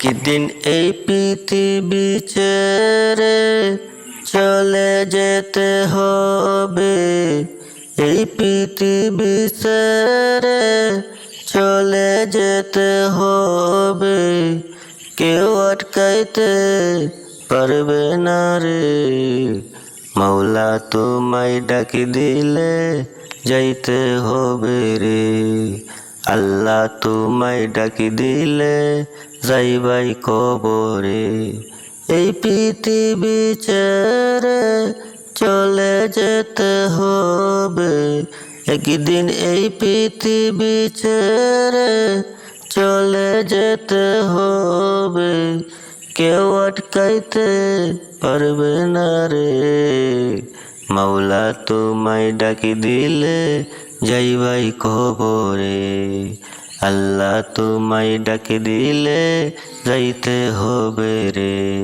একদিন এই পৃথিবী ছেড়ে চলে যেতে হবে। এই পৃথিবী ছেড়ে চলে যেতে হবে। কেউ আটকাইতে পারবে না রে। মাওলা তোমায় ডাকি দিলে যাইতে হবে রে। আল্লাহ তোমায় ডাকি দিলে যাইবাই কবরে। এই পৃথিবী ছেড়ে চলে যেতে হবে। একদিন এই পৃথিবী ছেড়ে চলে যেতে হবে। কেউ আটকাইতে পারবে না রে। মাওলা তোমায় ডাকি দিলে যাইবাই কবরে। আল্লাহ তোমায় ডাকি দিলে যাইতে হবে রে।